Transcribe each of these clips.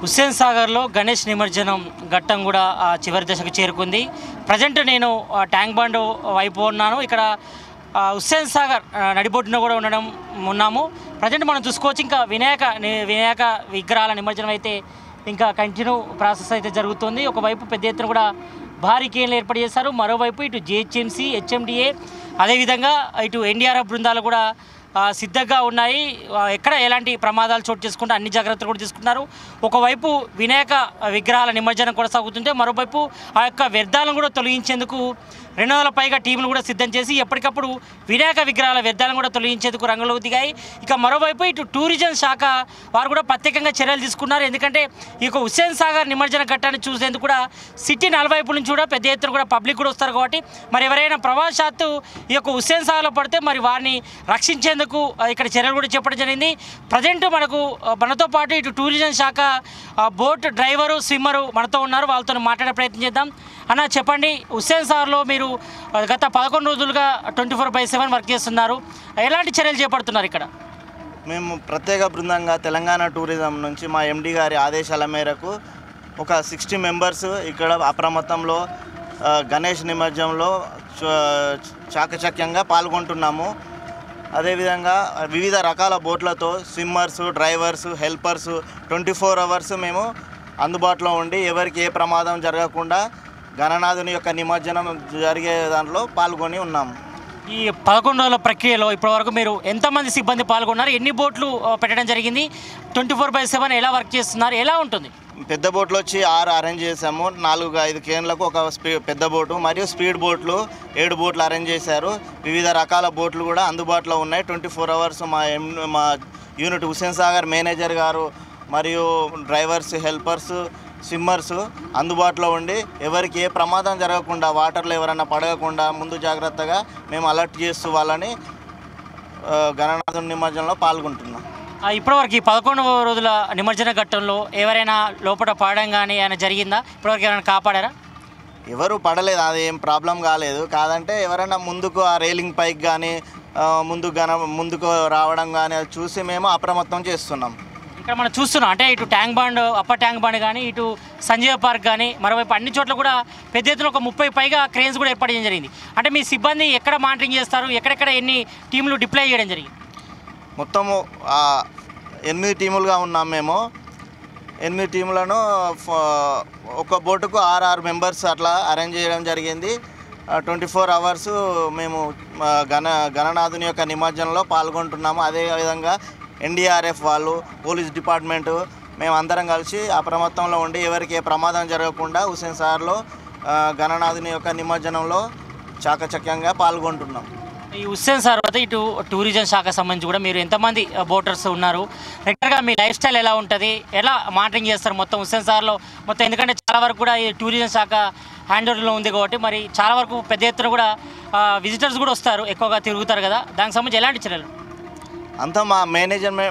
హుస్సేన్ సాగర్లో గణేష్ నిమజ్జనం ఘట్టం కూడా చివరి దశకు చేరుకుంది. ప్రజెంట్ నేను ట్యాంక్ బండ్ వైపు ఉన్నాను. ఇక్కడ హుస్సేన్ సాగర్ నడిబొడ్డున కూడా ఉన్నాము. ప్రజెంట్ మనం చూసుకోవచ్చు. ఇంకా వినాయక విగ్రహాల నిమజ్జనం అయితే ఇంకా కంటిన్యూ ప్రాసెస్ అయితే జరుగుతుంది. ఒకవైపు పెద్ద ఎత్తున కూడా భారీ కేన్లు ఏర్పాటు చేశారు. మరోవైపు ఇటు జిహెచ్ఎంసీ, హెచ్ఎండిఏ, అదేవిధంగా ఇటు ఎన్డీఆర్ఎఫ్ బృందాలు కూడా సిద్ధంగా ఉన్నాయి. ఎక్కడ ఎలాంటి ప్రమాదాలు చోటు చేసుకుంటే అన్ని జాగ్రత్తలు కూడా తీసుకున్నారు. ఒకవైపు వినాయక విగ్రహాల నిమజ్జనం కొనసాగుతుంటే మరోవైపు ఆ యొక్క వ్యర్థాలను కూడా తొలగించేందుకు 200 పైగా టీములు కూడా సిద్ధం చేసి ఎప్పటికప్పుడు వినాయక విగ్రహాల వ్యర్థాలను కూడా తొలగించేందుకు రంగంలో దిగాయి. ఇక మరోవైపు ఇటు టూరిజం శాఖ వారు కూడా ప్రత్యేకంగా చర్యలు తీసుకున్నారు. ఎందుకంటే ఈ యొక్క హుస్సేన్ సాగర్ నిమజ్జన ఘట్టాన్ని చూసేందుకు కూడా సిటీ నలువైపు నుంచి కూడా పెద్ద ఎత్తున కూడా పబ్లిక్ కూడా వస్తారు. కాబట్టి మరి ఎవరైనా ప్రవాసాత్తు ఈ యొక్క హుస్సేన్ సాగర్లో పడితే మరి వారిని రక్షించేందుకు ఇక్కడ చర్యలు కూడా చెప్పడం జరిగింది. ప్రజెంట్ మనతో పాటు ఇటు టూరిజం శాఖ బోట్ డ్రైవరు, స్విమ్మరు మనతో ఉన్నారు. వాళ్ళతో మాట్లాడే ప్రయత్నం చేద్దాం. అన్న, చెప్పండి, హుస్సేన్ సాగర్లో మీరు గత 11 రోజులుగా 24/7 వర్క్ చేస్తున్నారు. ఎలాంటి చర్యలు చేపడుతున్నారు ఇక్కడ? మేము ప్రత్యేక బృందంగా తెలంగాణ టూరిజం నుంచి మా ఎండి గారి ఆదేశాల మేరకు ఒక 60 మెంబర్స్ ఇక్కడ అప్రమత్తంలో గణేష్ నిమజ్జనంలో చాకచక్యంగా పాల్గొంటున్నాము. అదేవిధంగా వివిధ రకాల బోట్లతో స్విమ్మర్స్, డ్రైవర్స్, హెల్పర్స్ 24 అవర్స్ మేము అందుబాటులో ఉండి ఎవరికి ఏ ప్రమాదం జరగకుండా గణనాథుని యొక్క నిమజ్జనం జరిగే దాంట్లో పాల్గొని ఉన్నాము. ఈ 11 రోజుల ప్రక్రియలో ఇప్పటివరకు మీరు ఎంతమంది సిబ్బంది పాల్గొన్నారు? ఎన్ని బోట్లు పెట్టడం జరిగింది? 24/7 ఎలా వర్క్ చేస్తున్నారు? ఎలా ఉంటుంది? పెద్ద బోట్లు వచ్చి 6 అరేంజ్ చేసాము. 4-5 కేన్లకు ఒక పెద్ద బోటు మరియు స్పీడ్ బోట్లు 7 బోట్లు అరేంజ్ చేశారు. వివిధ రకాల బోట్లు కూడా అందుబాటులో ఉన్నాయి. 24 అవర్స్ మా యూనిట్ హుస్సేన్ సాగర్ మేనేజర్ గారు మరియు డ్రైవర్స్, హెల్పర్స్, స్విమ్మర్స్ అందుబాటులో ఉండి ఎవరికి ఏ ప్రమాదం జరగకుండా, వాటర్లో ఎవరైనా పడగకుండా ముందు జాగ్రత్తగా మేము అలర్ట్ చేస్తూ వాళ్ళని గణనాథుని నిమజ్జనంలో పాల్గొంటున్నాం. ఇప్పటివరకు ఈ 11 రోజుల నిమజ్జన ఘట్టంలో ఎవరైనా లోపల పడడం కానీ ఏమైనా జరిగిందా? ఇప్పటివరకు ఎవరైనా కాపాడారా? ఎవరు పడలేదు, అది ఏం ప్రాబ్లం కాలేదు. కాదంటే ఎవరైనా ముందుకు ఆ రైలింగ్ పైకి కానీ ముందుకు రావడం కానీ అది చూసి మేము అప్రమత్తం చేస్తున్నాం. ఇక్కడ మనం చూస్తున్నాం, అంటే ఇటు tank bund, upper tank bund కానీ, ఇటు సంజీవ పార్క్ కానీ, మరోవైపు అన్ని చోట్ల కూడా పెద్ద ఎత్తున ఒక 30 పైగా క్రేన్స్ కూడా ఏర్పాటు చేయడం జరిగింది. అంటే మీ సిబ్బంది ఎక్కడ మానిటరింగ్ చేస్తారు? ఎక్కడెక్కడ ఎన్ని టీంలు డిప్లాయ్ చేయడం జరిగింది? మొత్తము 8 టీములుగా ఉన్నాం మేము. 8 టీములను ఒక బోటుకు 6 మెంబర్స్ అట్లా అరేంజ్ చేయడం జరిగింది. 24 అవర్స్ మేము గణనాథుని యొక్క నిమజ్జనంలో పాల్గొంటున్నాము. అదేవిధంగా ఎన్డీఆర్ఎఫ్ వాళ్ళు, పోలీస్ డిపార్ట్మెంటు, మేము అందరం కలిసి అప్రమత్తంలో ఉండి ఎవరికి ఏ ప్రమాదం జరగకుండా హుస్సేన్ సాగర్లో గణనాథుని యొక్క నిమజ్జనంలో చాకచక్యంగా పాల్గొంటున్నాం. ఈ హుస్సేన్ సాగర్ వద్ద ఇటు టూరిజం శాఖ సంబంధించి కూడా మీరు ఎంతమంది బోటర్స్ ఉన్నారు? రెగ్యులర్గా మీ లైఫ్ స్టైల్ ఎలా ఉంటుంది? ఎలా మానిటరింగ్ చేస్తారు మొత్తం హుస్సేన్ సాగర్లో మొత్తం? ఎందుకంటే చాలా వరకు కూడా ఈ టూరిజం శాఖ హ్యాండ్ ఓవర్లో ఉంది కాబట్టి మరి చాలా వరకు పెద్ద ఎత్తున కూడా విజిటర్స్ కూడా వస్తారు, ఎక్కువగా తిరుగుతారు కదా. దానికి సంబంధించి ఎలాంటి చర్యలు? అంతా మా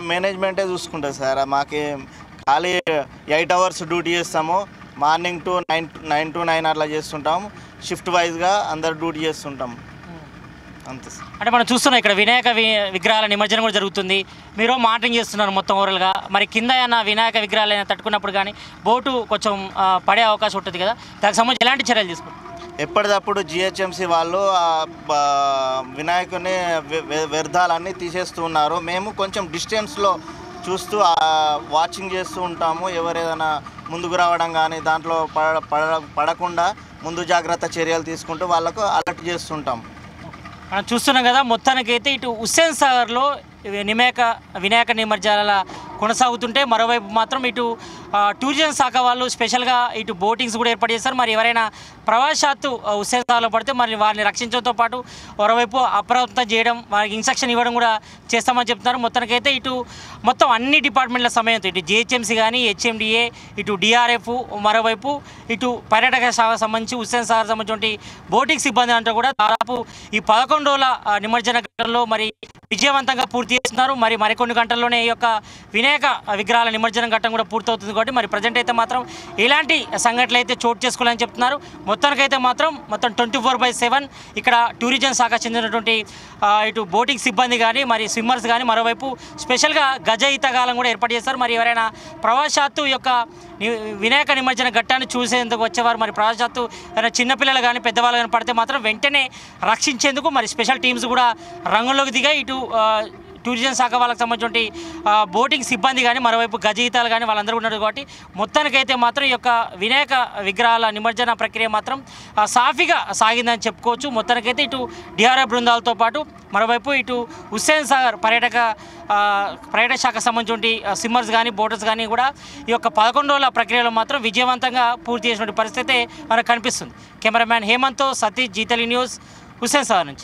మేనేజ్మెంటే చూసుకుంటుంది సార్. మాకు ఖాళీ 8 అవర్స్ డ్యూటీ చేస్తాము. మార్నింగ్ టు 9 to 9 అట్లా చేస్తుంటాము. షిఫ్ట్ వైజ్గా అందరు డ్యూటీ చేస్తుంటాము. అంతే సార్. అంటే మనం చూస్తున్నాం ఇక్కడ వినాయక విగ్రహాల నిమజ్జనం కూడా జరుగుతుంది. మీరు మానిటరింగ్ చేస్తున్నారు మొత్తం ఓవరాల్గా. మరి కింద ఏమైనా వినాయక విగ్రహాలు అయినా తట్టుకున్నప్పుడు కానీ బోటు కొంచెం పడే అవకాశం ఉంటుంది కదా, దానికి సంబంధించి ఎలాంటి చర్యలు తీసుకుంటారు? ఎప్పటికప్పుడు జిహెచ్ఎంసీ వాళ్ళు వినాయకుని వ్యర్థాలన్నీ తీసేస్తూ ఉన్నారు. మేము కొంచెం డిస్టెన్స్లో చూస్తూ వాచింగ్ చేస్తూ ఉంటాము. ఎవరేదైనా ముందుకు రావడం కానీ దాంట్లో పడకుండా ముందు జాగ్రత్త చర్యలు తీసుకుంటూ వాళ్ళకు అలర్ట్ చేస్తుంటాం. మనం చూస్తున్నాం కదా, మొత్తానికైతే ఇటు హుస్సేన్ సాగర్లో వినాయక నిమజ్జనాల కొనసాగుతుంటే మరోవైపు మాత్రం ఇటు టూరిజం శాఖ వాళ్ళు స్పెషల్గా ఇటు బోటింగ్స్ కూడా ఏర్పాటు చేస్తారు. మరి ఎవరైనా ప్రవాసాత్తు హుస్సేన్ సాగర్లో పడితే మరి వారిని రక్షించడంతో పాటు మరోవైపు అప్రమత్తం చేయడం, వారికి ఇన్స్ట్రక్షన్ ఇవ్వడం కూడా చేస్తామని చెప్తున్నారు. మొత్తానికైతే ఇటు మొత్తం అన్ని డిపార్ట్మెంట్ల సమయంతో ఇటు జిహెచ్ఎంసీ కానీ, హెచ్ఎండిఏ, ఇటు డిఆర్ఎఫ్, మరోవైపు ఇటు పర్యాటక శాఖ సంబంధించి హుస్సేన్ సాగర్ సంబంధించి బోటింగ్ సిబ్బంది అంటూ కూడా దాదాపు ఈ 11 రోజుల నిమజ్జన ఘట్టంలో మరి విజయవంతంగా పూర్తి చేస్తున్నారు. మరికొన్ని గంటల్లోనే ఈ యొక్క వినాయక విగ్రహాల నిమజ్జనం ఘట్టం కూడా పూర్తవుతుంది కాబట్టి మరి ప్రజెంట్ అయితే మాత్రం ఎలాంటి సంఘటనలు అయితే చోటు చేసుకోవాలని చెప్తున్నారు. మొత్తానికైతే మాత్రం మొత్తం 24/7 ఇక్కడ టూరిజం శాఖ చెందినటువంటి ఇటు బోటింగ్ సిబ్బంది కానీ మరి స్విమ్మర్స్ కానీ మరోవైపు స్పెషల్గా గజ ఈతగాలం కూడా ఏర్పాటు చేస్తారు. మరి ఎవరైనా ప్రవాసాత్తు యొక్క వినాయక నిమజ్జన ఘట్టాన్ని చూసేందుకు వచ్చేవారు మరి ప్రవాసాత్తు ఏదైనా చిన్నపిల్లలు కానీ పెద్దవాళ్ళు కానీ పడితే మాత్రం వెంటనే రక్షించేందుకు మరి స్పెషల్ టీమ్స్ కూడా రంగంలోకి దిగాయి. ఇటు టూరిజం శాఖ వాళ్ళకి సంబంధించిన బోటింగ్ సిబ్బంది కానీ మరోవైపు గజయితాలు కానీ వాళ్ళందరూ ఉన్నారు కాబట్టి మొత్తానికైతే మాత్రం ఈ యొక్క వినాయక విగ్రహాల నిమజ్జన ప్రక్రియ మాత్రం సాఫీగా సాగిందని చెప్పుకోవచ్చు. మొత్తానికైతే ఇటు డిఆర్ఎఫ్ బృందాలతో పాటు మరోవైపు ఇటు హుస్సేన్ సాగర్ పర్యాటక శాఖకు సంబంధించిన స్విమ్మర్స్ కానీ బోటర్స్ కానీ కూడా ఈ యొక్క 11 రోజుల ప్రక్రియలో మాత్రం విజయవంతంగా పూర్తి చేసినటువంటి పరిస్థితి మనకు కనిపిస్తుంది. కెమెరామ్యాన్ హేమంత్తో సతీష్, జీ తెలుగు న్యూస్, హుస్సేన్ సాగర్ నుంచి.